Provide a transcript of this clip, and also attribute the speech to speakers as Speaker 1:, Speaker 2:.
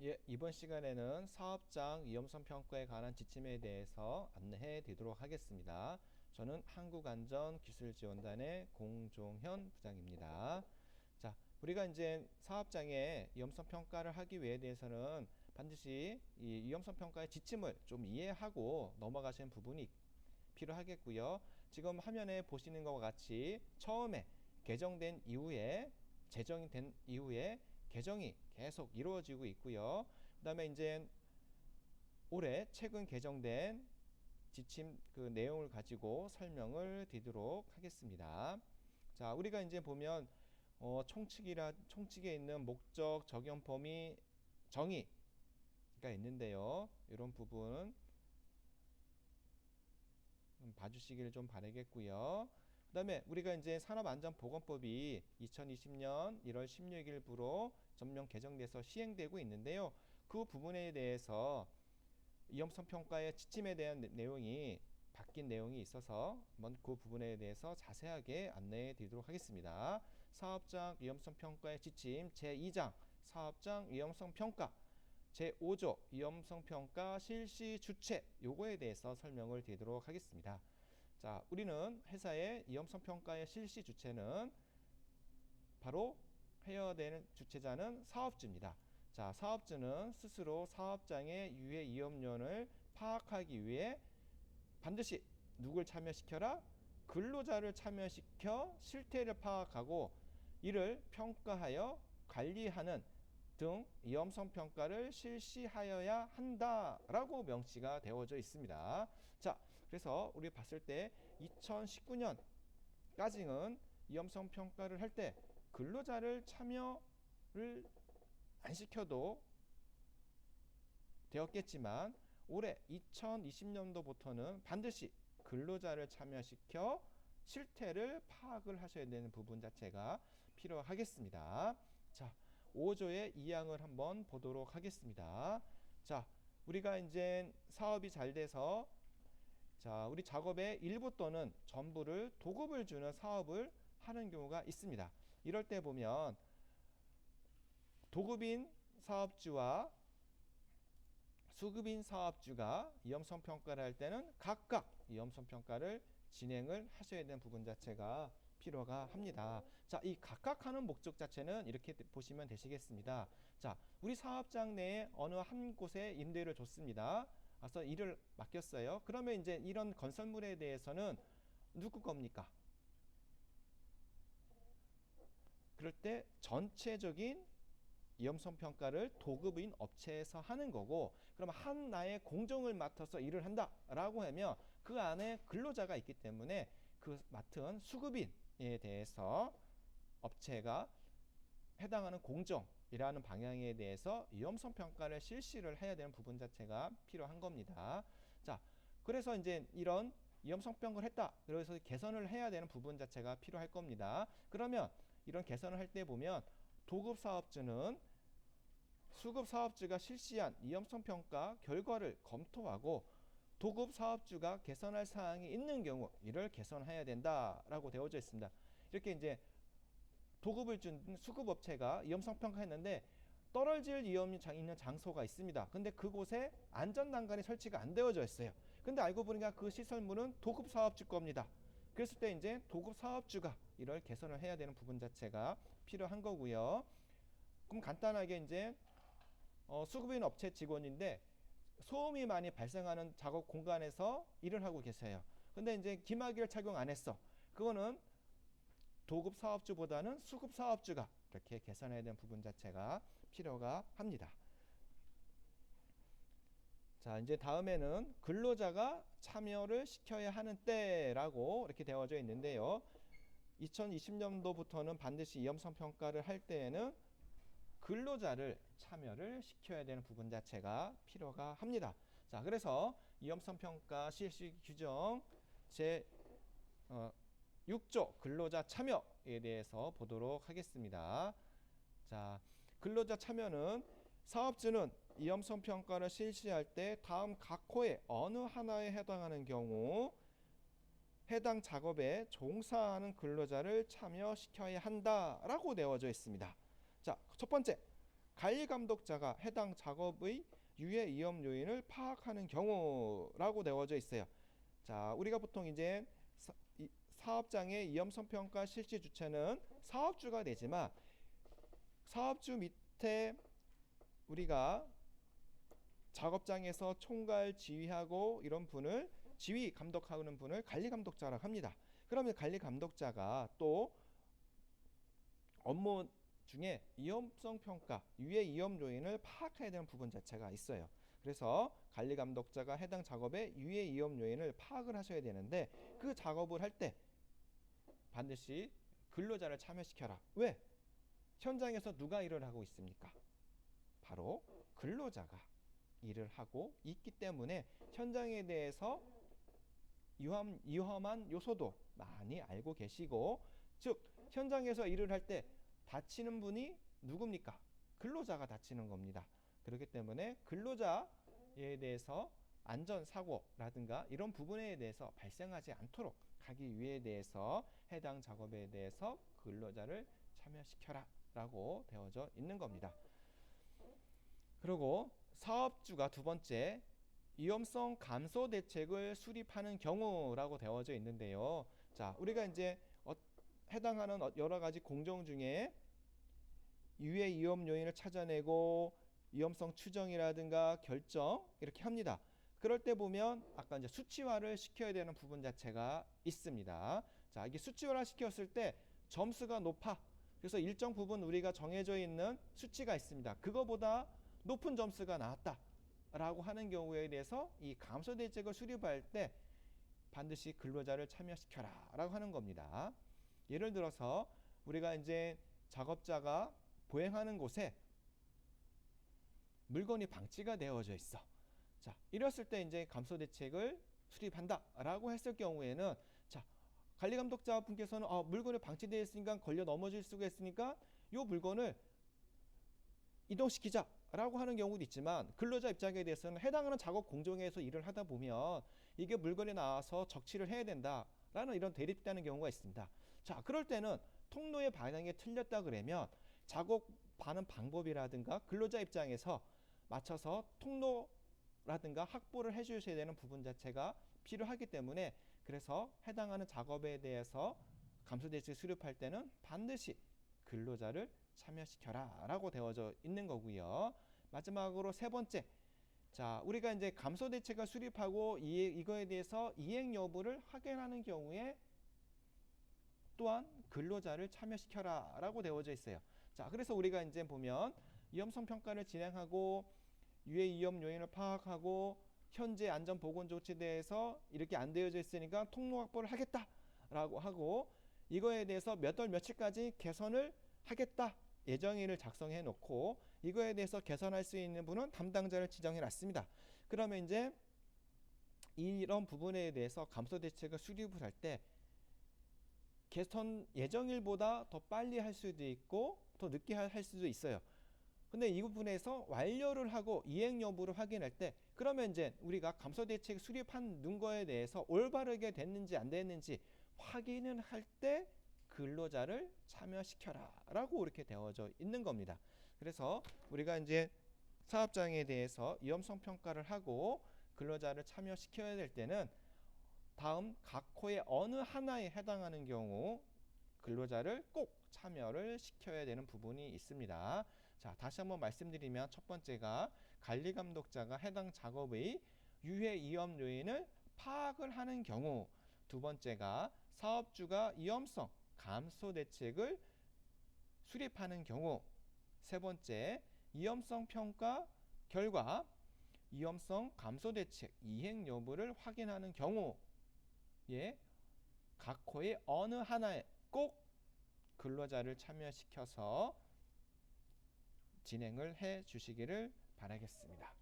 Speaker 1: 예, 이번 시간에는 사업장 위험성 평가에 관한 지침에 대해서 안내해 드리도록 하겠습니다. 저는 한국안전기술지원단의 공종현 부장입니다. 자, 우리가 이제 사업장의 위험성 평가를 하기 위해 대해서는 반드시 이 위험성 평가의 지침을 좀 이해하고 넘어가시는 부분이 필요하겠고요. 지금 화면에 보시는 것과 같이 처음에 개정된 이후에 제정이 된 이후에 개정이 계속 이루어지고 있고요. 그 다음에 이제 올해 최근 개정된 지침 그 내용을 가지고 설명을 드리도록 하겠습니다. 자, 우리가 이제 보면 총칙에 있는 목적, 적용 범위, 정의가 있는데요. 이런 부분 봐주시기를 좀 바라겠고요. 그 다음에 우리가 이제 산업안전보건법이 2020년 1월 16일부로 전면 개정돼서 시행되고 있는데요. 그 부분에 대해서 위험성 평가의 지침에 대한 내용이 바뀐 내용이 있어서 한번 그 부분에 대해서 자세하게 안내해 드리도록 하겠습니다. 사업장 위험성 평가의 지침 제2장 사업장 위험성 평가 제5조 위험성 평가 실시 주체 요거에 대해서 설명을 드리도록 하겠습니다. 자, 우리는 회사의 위험성 평가의 실시 주체는 바로 해야 되는 주체자는 사업주입니다. 자, 사업주는 스스로 사업장의 유해 위험률을 파악하기 위해 반드시 누굴 참여시켜라? 근로자를 참여시켜 실태를 파악하고 이를 평가하여 관리하는 등 위험성 평가를 실시하여야 한다라고 명시가 되어져 있습니다. 자, 그래서 우리 봤을 때 2019년까지는 위험성 평가를 할 때 근로자를 참여를 안 시켜도 되었겠지만 올해 2020년도부터는 반드시 근로자를 참여시켜 실태를 파악을 하셔야 되는 부분 자체가 필요하겠습니다. 자, 5조의 2항을 한번 보도록 하겠습니다. 자, 우리가 이제 사업이 잘 돼서 자, 우리 작업의 일부 또는 전부를 도급을 주는 사업을 하는 경우가 있습니다. 이럴 때 보면 도급인 사업주와 수급인 사업주가 위험성 평가를 할 때는 각각 위험성 평가를 진행을 하셔야 되는 부분 자체가 필요가 합니다. 자, 이 각각 하는 목적 자체는 이렇게 보시면 되시겠습니다. 자, 우리 사업장 내에 어느 한 곳에 임대를 줬습니다. 그래서 일을 맡겼어요. 그러면 이제 이런 건설물에 대해서는 누구 겁니까? 그럴 때 전체적인 위험성 평가를 도급인 업체에서 하는 거고, 그럼 한 나의 공정을 맡아서 일을 한다라고 하면 그 안에 근로자가 있기 때문에 그 맡은 수급인에 대해서 업체가 해당하는 공정이라는 방향에 대해서 위험성 평가를 실시를 해야 되는 부분 자체가 필요한 겁니다. 자, 그래서 이제 이런 위험성 평가를 했다. 그래서 개선을 해야 되는 부분 자체가 필요할 겁니다. 그러면 이런 개선을 할 때 보면 도급 사업주는 수급 사업주가 실시한 위험성 평가 결과를 검토하고 도급 사업주가 개선할 사항이 있는 경우 이를 개선해야 된다라고 되어져 있습니다. 이렇게 이제 도급을 준 수급 업체가 위험성 평가했는데 떨어질 위험이 있는 장소가 있습니다. 근데 그곳에 안전 난간이 설치가 안 되어져 있어요. 근데 알고 보니까 그 시설물은 도급 사업주 겁니다. 그랬을 때 이제 도급 사업주가 이를 개선을 해야 되는 부분 자체가 필요한 거고요. 그럼 간단하게 이제 수급인 업체 직원인데 소음이 많이 발생하는 작업 공간에서 일을 하고 계세요. 근데 이제 기막이를 착용 안 했어. 그거는 도급 사업주보다는 수급 사업주가 이렇게 개선해야 되는 부분 자체가 필요가 합니다. 자, 이제 다음에는 근로자가 참여를 시켜야 하는 때라고 이렇게 되어져 있는데요. 2020년도부터는 반드시 위험성 평가를 할 때에는 근로자를 참여를 시켜야 되는 부분 자체가 필요가 합니다. 자, 그래서 위험성 평가 실시 규정 제 6조 근로자 참여에 대해서 보도록 하겠습니다. 자, 근로자 참여는 사업주는 위험성 평가를 실시할 때 다음 각 호의 어느 하나에 해당하는 경우 해당 작업에 종사하는 근로자를 참여시켜야 한다라고 되어져 있습니다. 자, 첫 번째, 관리감독자가 해당 작업의 유해 위험 요인을 파악하는 경우라고 되어져 있어요. 자, 우리가 보통 이제 사업장의 위험성 평가 실시 주체는 사업주가 되지만 사업주 밑에 우리가 작업장에서 총괄 지휘하고 이런 분을 지휘 감독하는 분을 관리 감독자라고 합니다. 그러면 관리 감독자가 또 업무 중에 위험성 평가, 유해 위험 요인을 파악해야 되는 부분 자체가 있어요. 그래서 관리 감독자가 해당 작업의 유해 위험 요인을 파악을 하셔야 되는데 그 작업을 할 때 반드시 근로자를 참여시켜라. 왜? 현장에서 누가 일을 하고 있습니까? 바로 근로자가 일을 하고 있기 때문에 현장에 대해서 위험한 요소도 많이 알고 계시고, 즉 현장에서 일을 할 때 다치는 분이 누굽니까? 근로자가 다치는 겁니다. 그렇기 때문에 근로자에 대해서 안전사고라든가 이런 부분에 대해서 발생하지 않도록 하기 위해 대해서 해당 작업에 대해서 근로자를 참여시켜라 라고 되어져 있는 겁니다. 그리고 사업주가 두 번째, 위험성 감소 대책을 수립하는 경우라고 되어져 있는데요. 자, 우리가 이제 해당하는 여러 가지 공정 중에 유해 위험 요인을 찾아내고 위험성 추정이라든가 결정 이렇게 합니다. 그럴 때 보면 아까 이제 수치화를 시켜야 되는 부분 자체가 있습니다. 자, 이게 수치화를 시켰을 때 점수가 높아. 그래서 일정 부분 우리가 정해져 있는 수치가 있습니다. 그거보다 높은 점수가 나왔다 라고 하는 경우에 대해서 이 감소 대책을 수립할 때 반드시 근로자를 참여시켜라 라고 하는 겁니다. 예를 들어서 우리가 이제 작업자가 보행하는 곳에 물건이 방치가 되어져 있어. 자, 이랬을 때 이제 감소 대책을 수립한다 라고 했을 경우에는, 자, 관리 감독자 분께서는 물건이 방치되어 있으니까 걸려 넘어질 수가 있으니까 이 물건을 이동시키자 라고 하는 경우도 있지만, 근로자 입장에 대해서는 해당하는 작업 공정에서 일을 하다 보면 이게 물건이 나와서 적치를 해야 된다 라는 이런 대립되는 경우가 있습니다. 자, 그럴 때는 통로의 방향이 틀렸다 그러면 작업하는 방법이라든가 근로자 입장에서 맞춰서 통로라든가 확보를 해 주셔야 되는 부분 자체가 필요하기 때문에, 그래서 해당하는 작업에 대해서 감소 대책 수립할 때는 반드시 근로자를 참여시켜라 라고 되어져 있는 거고요. 마지막으로 세 번째, 자, 우리가 이제 감소 대책을 수립하고 이거에 대해서 이행 여부를 확인하는 경우에 또한 근로자를 참여시켜라 라고 되어져 있어요. 자, 그래서 우리가 이제 보면 위험성 평가를 진행하고 유해 위험 요인을 파악하고 현재 안전 보건 조치에 대해서 이렇게 안 되어져 있으니까 통로 확보를 하겠다 라고 하고, 이거에 대해서 몇 월 며칠까지 개선을 하겠다 예정일을 작성해 놓고 이거에 대해서 개선할 수 있는 분은 담당자를 지정해 놨습니다. 그러면 이제 이런 부분에 대해서 감소 대책을 수립을 할 때 개선 예정일보다 더 빨리 할 수도 있고 더 늦게 할 수도 있어요. 근데 이 부분에서 완료를 하고 이행 여부를 확인할 때, 그러면 이제 우리가 감소 대책 수립한 거에 대해서 올바르게 됐는지 안 됐는지 확인을 할 때 근로자를 참여시켜라 라고 이렇게 되어져 있는 겁니다. 그래서 우리가 이제 사업장에 대해서 위험성 평가를 하고 근로자를 참여시켜야 될 때는 다음 각 호의 어느 하나에 해당하는 경우 근로자를 꼭 참여를 시켜야 되는 부분이 있습니다. 자, 다시 한번 말씀드리면 첫 번째가 관리 감독자가 해당 작업의 유해 위험 요인을 파악을 하는 경우, 두 번째가 사업주가 위험성 감소 대책을 수립하는 경우, 세 번째 위험성 평가 결과 위험성 감소 대책 이행 여부를 확인하는 경우에 각 호의 어느 하나에 꼭 근로자를 참여시켜서 진행을 해 주시기를 바라겠습니다.